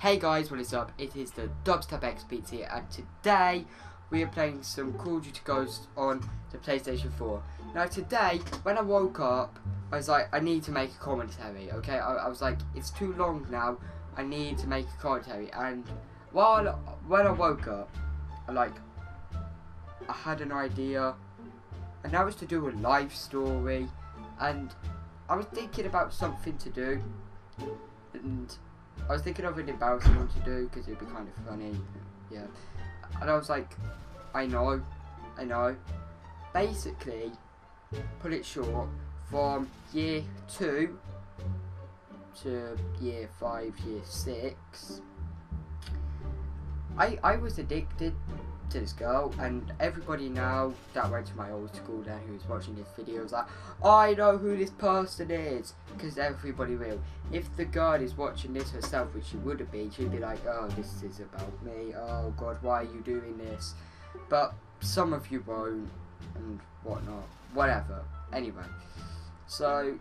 Hey guys, what is up? It is the Dubstep X Beats here, and today we are playing some Call of Duty Ghosts on the PlayStation 4. Now today, when I woke up, I was like, I need to make a commentary, okay? I was like, it's too long now, I need to make a commentary. And when I woke up, I had an idea, and that was to do a live story, and I was thinking about something to do, and I was thinking of an embarrassing one to do because it'd be kind of funny, yeah. And I was like, I know. Basically, put it short, from year 2 to year 5, year 6, I was addicted to this girl, and everybody now that went to my old school then who's watching this video is like, I know who this person is, because everybody will. If the girl is watching this herself, which she would be, she'd be like, oh, this is about me, oh god, why are you doing this? But some of you won't, and whatnot, whatever. Anyway, so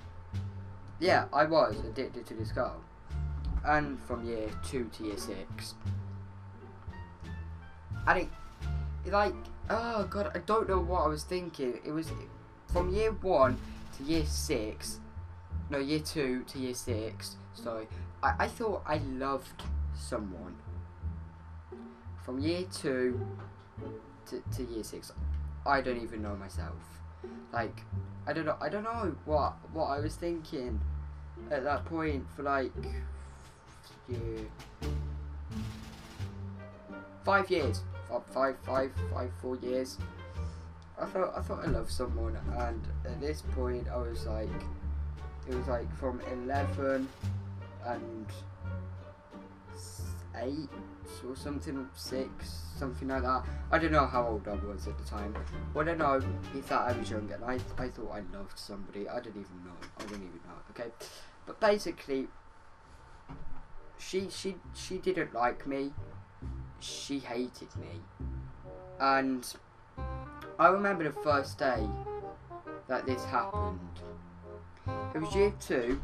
yeah, I was addicted to this girl, and from year 2 to year 6, and like, oh god, I don't know what I was thinking. It was from year 1 to year 6, no, year 2 to year 6, sorry, I thought I loved someone. From year 2 to year 6, I don't even know myself. Like, I don't know what I was thinking at that point for like 5 years. 4 years. I thought I loved someone, and at this point I was like, it was like from 11 and 8 or something, 6, something like that. I don't know how old I was at the time. What I know is that I was young, and I thought I loved somebody. I don't even know. Okay, but basically, she didn't like me. She hated me, and I remember the first day that this happened. It was year 2,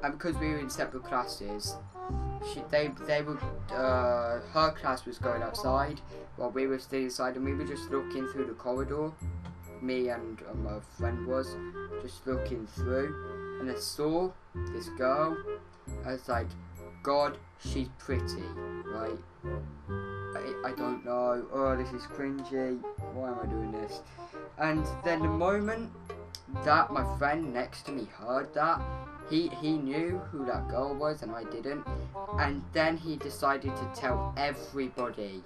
and because we were in separate classes, her class was going outside while we were still inside, and we were just looking through the corridor. Me and my friend was just looking through, and I saw this girl. I was like, God, she's pretty, right? I don't know. Oh, this is cringy. Why am I doing this? And then the moment that my friend next to me heard that, he knew who that girl was and I didn't. And then he decided to tell everybody.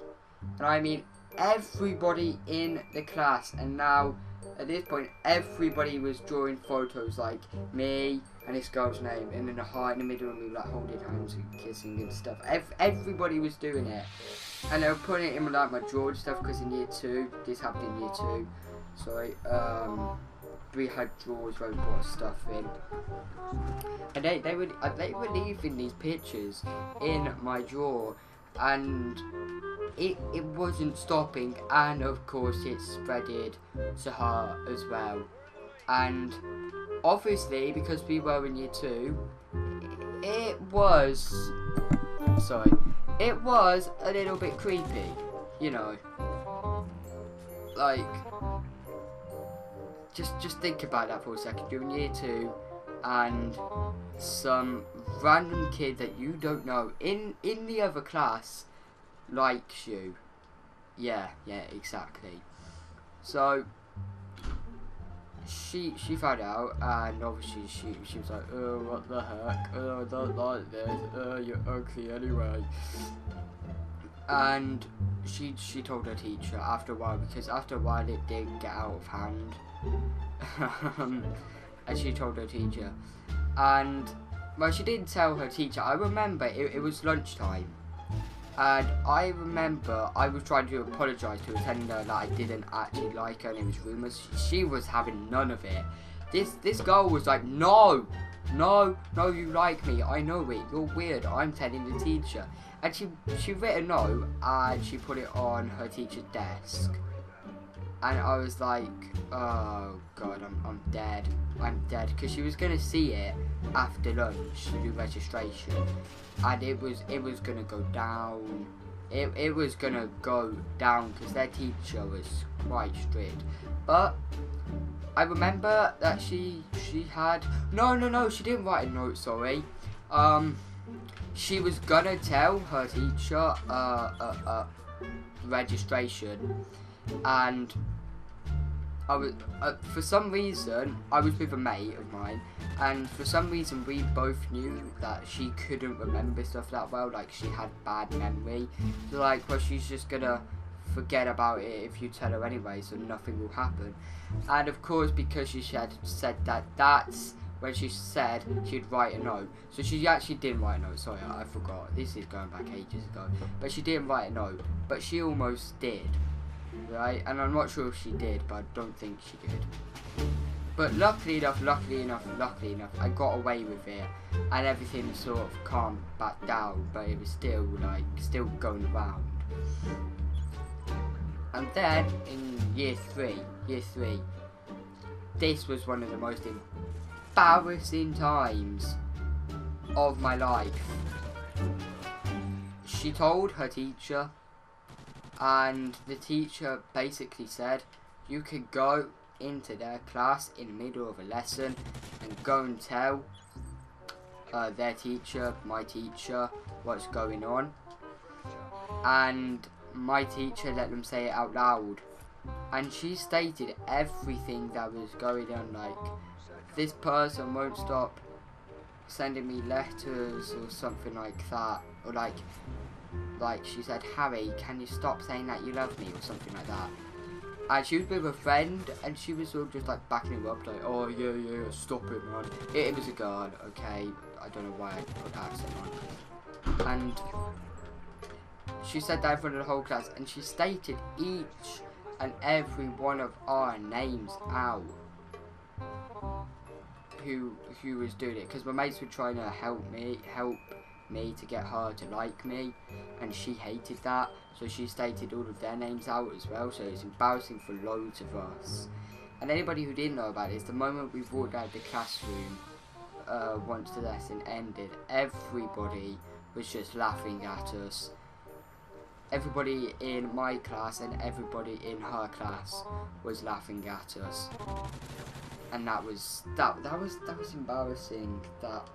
And I mean everybody in the class. And now, at this point, everybody was drawing photos like me and this girl's name, and then a heart in the middle, and we were like holding hands and kissing and stuff. Everybody was doing it, and they were putting it in like my drawer and stuff, because in year 2, this happened in year 2. So we had drawers where we put our stuff in, and they were leaving these pictures in my drawer, and it wasn't stopping, and of course it spreaded to her as well. And obviously, because we were in year 2, it was a little bit creepy, you know. Like, just think about that for a second. You're in year 2, and some random kid that you don't know in the other class likes you. Yeah, exactly. So she found out, and obviously she was like, oh, what the heck, oh, I don't like this, oh, you're ugly anyway. And she told her teacher after a while, because after a while it did get out of hand. And she told her teacher, and well, she didn't tell her teacher. I remember it was lunchtime, and I remember I was trying to apologise to her, telling her that I didn't actually like her and it was rumours. She was having none of it. This girl was like, no, you like me, I know it, you're weird, I'm telling the teacher. And she wrote a note, and she put it on her teacher's desk. and I was like, oh god, I'm dead. I'm dead, because she was gonna see it after lunch to do registration, and it was gonna go down. It was gonna go down because their teacher was quite strict. But I remember that she had no, she didn't write a note, sorry. She was gonna tell her teacher registration, and I was for some reason I was with a mate of mine, and for some reason we both knew that she couldn't remember stuff that well, like she had bad memory. So like, well, she's just gonna forget about it if you tell her anyway, so nothing will happen. And of course, because she had said that, that's when she said she'd write a note. So she actually didn't write a note, sorry, I forgot, this is going back ages ago, but she didn't write a note, but she almost did, right? And I'm not sure if she did, but I don't think she did. But luckily enough, I got away with it, and everything sort of calmed back down, but it was still like, still going around. And then in year three, this was one of the most embarrassing times of my life. She told her teacher, and the teacher basically said, you could go into their class in the middle of a lesson and go and tell their teacher, my teacher, what's going on. And my teacher let them say it out loud, and she stated everything that was going on, like, this person won't stop sending me letters or something like that, or like she said, Harry, can you stop saying that you love me, or something like that. And she was with a friend, and she was sort of just like backing him up, like, oh yeah, stop it, man. It was a girl, okay, I don't know why I put that accent on. And she said that in front of the whole class, and she stated each and every one of our names out, who was doing it, because my mates were trying to help me to get her to like me, and she hated that, so she stated all of their names out as well. So it's embarrassing for loads of us. And anybody who didn't know about it, the moment we walked out of the classroom, once the lesson ended, everybody was just laughing at us. Everybody in my class and everybody in her class was laughing at us, and that was embarrassing that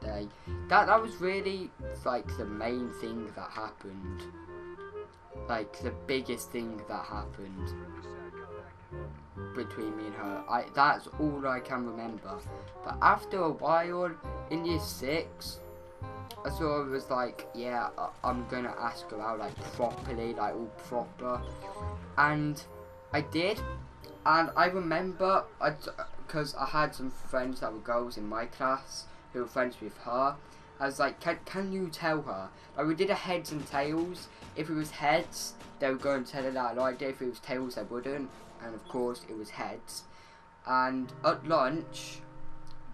day. That was really like the main thing that happened, like the biggest thing that happened between me and her. That's all I can remember. But after a while, in year 6, I sort of was like, yeah, I'm gonna ask her out, like, properly, like, all proper. And I did. And I remember, because I had some friends that were girls in my class who were friends with her. I was like, can you tell her? Like, we did a heads and tails. If it was heads, they would go and tell her that I liked it. If it was tails, they wouldn't. And of course, it was heads. And at lunch,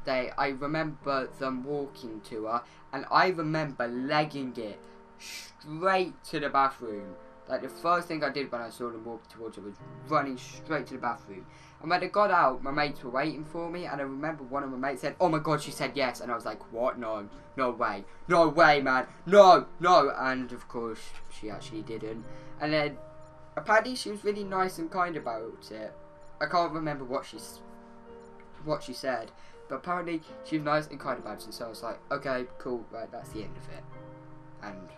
I remember them walking to her, and I remember legging it straight to the bathroom. Like, the first thing I did when I saw them walk towards her was running straight to the bathroom. And when I got out, my mates were waiting for me, and I remember one of my mates said, oh my god, she said yes. And I was like, what? No way, man, no. And of course, she actually didn't. And then apparently she was really nice and kind about it. I can't remember what she said, but apparently she was nice and kind about it. So I was like, okay, cool, right, that's the end of it. And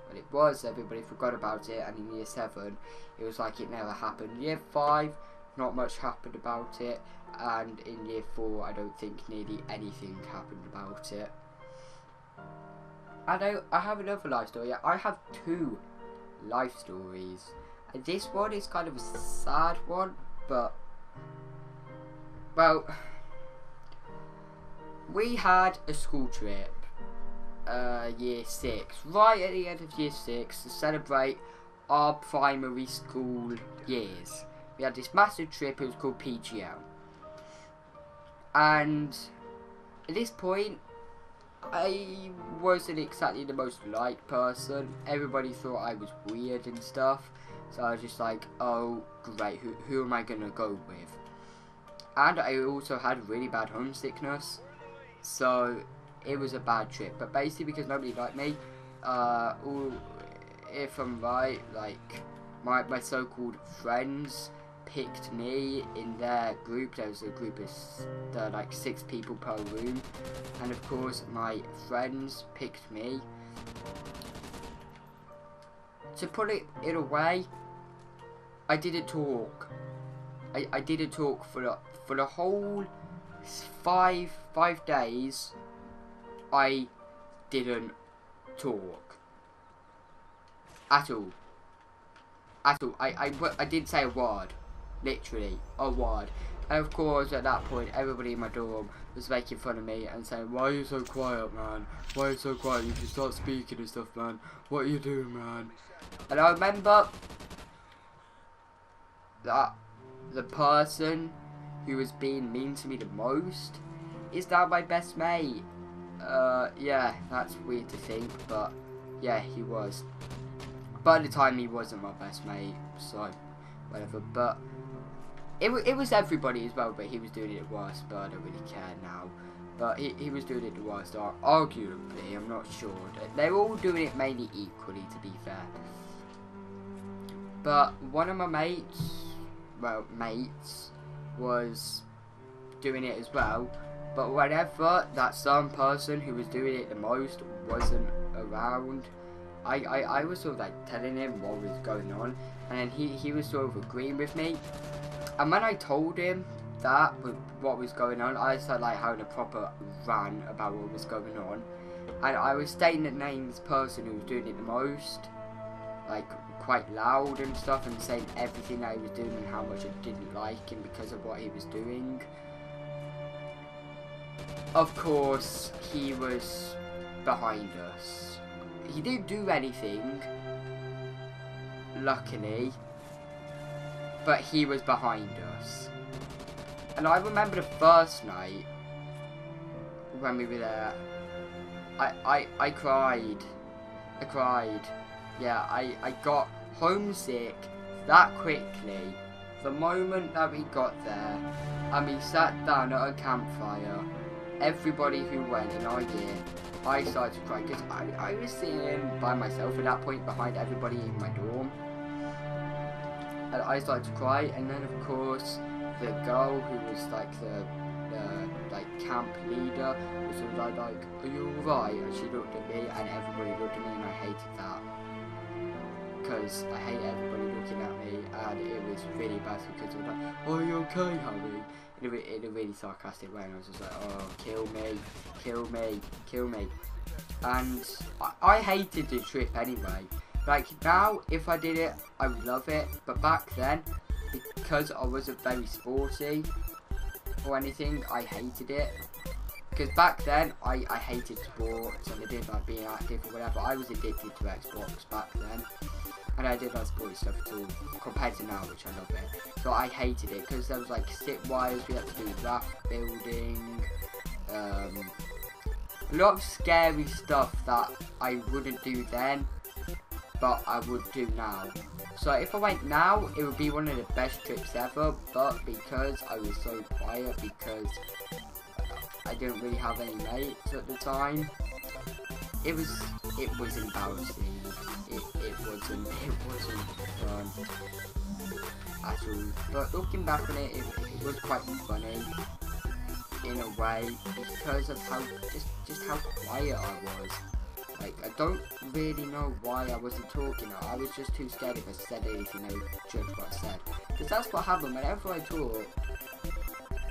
well, it was, everybody forgot about it. And in year 7, it was like it never happened. Year 5, not much happened about it. And in year 4, I don't think nearly anything happened about it. I have another life story. I have 2 life stories. And this one is kind of a sad one, but, well, we had a school trip, year 6, right at the end of year 6, to celebrate our primary school years. We had this massive trip, it was called PGL. And at this point, I wasn't exactly the most liked person. Everybody thought I was weird and stuff. So I was just like, oh great, who am I gonna go with? And I also had really bad homesickness, so it was a bad trip. But basically because nobody liked me, if I'm right, like my so-called friends picked me in their group. There was a group of like 6 people per room, and of course my friends picked me. To put it away, I didn't talk. I didn't talk for the whole 5 days. I didn't talk at all. I didn't say a word, literally a word. And of course, at that point, everybody in my dorm was making fun of me and saying, "Why are you so quiet, man? Why are you so quiet? You should start speaking and stuff, man. What are you doing, man?" And I remember that the person who was being mean to me the most is now my best mate. Yeah, that's weird to think, but yeah, he was. But at the time, he wasn't my best mate, so whatever. But it was everybody as well, but he was doing it worse, but I don't really care now. But he was doing it the worst, arguably, I'm not sure. They were all doing it mainly equally, to be fair. But one of my mates, was doing it as well. But whenever that certain person who was doing it the most wasn't around, I was sort of like telling him what was going on, and then he was sort of agreeing with me. And when I told him that with what was going on, I started like having a proper rant about what was going on, and I was stating the name of this person who was doing it the most, like quite loud and stuff, and saying everything that he was doing and how much I didn't like him because of what he was doing. Of course, he was behind us. He didn't do anything, luckily, but he was behind us. And I remember the first night when we were there, I cried. Yeah, I got homesick that quickly. The moment that we got there and we sat down at a campfire, everybody who went in our year, I started to cry because I was sitting by myself at that point behind everybody in my dorm. And I started to cry, and then of course the girl who was like the camp leader was sort of like, "Are you alright?" And she looked at me, and everybody looked at me, and I hated that. Because I hate everybody looking at me, and it was really bad because it was like, "Oh, are you okay, Harry?" In a really sarcastic way, and I was just like, "Oh, kill me, kill me, kill me." And I hated the trip anyway. Like now, if I did it, I would love it. But back then, because I wasn't very sporty or anything, I hated it. Because back then, I hated sports and I didn't like being active or whatever. I was addicted to Xbox back then. And I didn't like sporty stuff at all, compared to now, which I love it. So I hated it, because there was like sit wires, we had to do raft building, a lot of scary stuff that I wouldn't do then, but I would do now. So if I went now, it would be one of the best trips ever, but because I was so quiet, because I didn't really have any mates at the time, it was embarrassing. It wasn't fun at all. But looking back on it, it was quite funny in a way, because of how just how quiet I was. Like, I don't really know why I wasn't talking. I was just too scared if I said anything, they would judge what I said. Because that's what happened whenever I talk.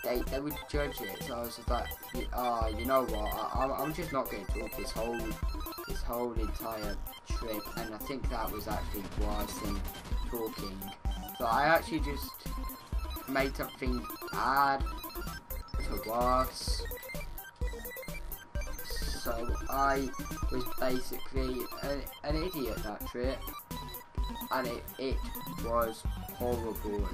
They would judge it. So I was just like, you know what? I'm just not going to talk this whole entire trip, and I think that was actually worse than talking. So I actually just made something bad to worse. So I was basically an idiot that trip, and it was horrible.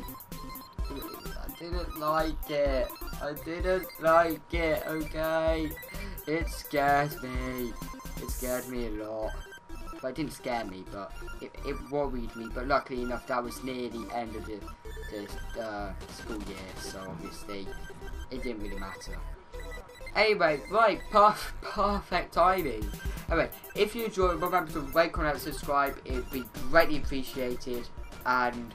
I didn't like it. I didn't like it, okay? It scared me. It scared me a lot. but it didn't scare me, but it worried me. But luckily enough, that was near the end of the school year, so obviously it didn't really matter. Anyway, right, perfect timing. Anyway, if you enjoyed, remember to rate, comment, and subscribe. It would be greatly appreciated, and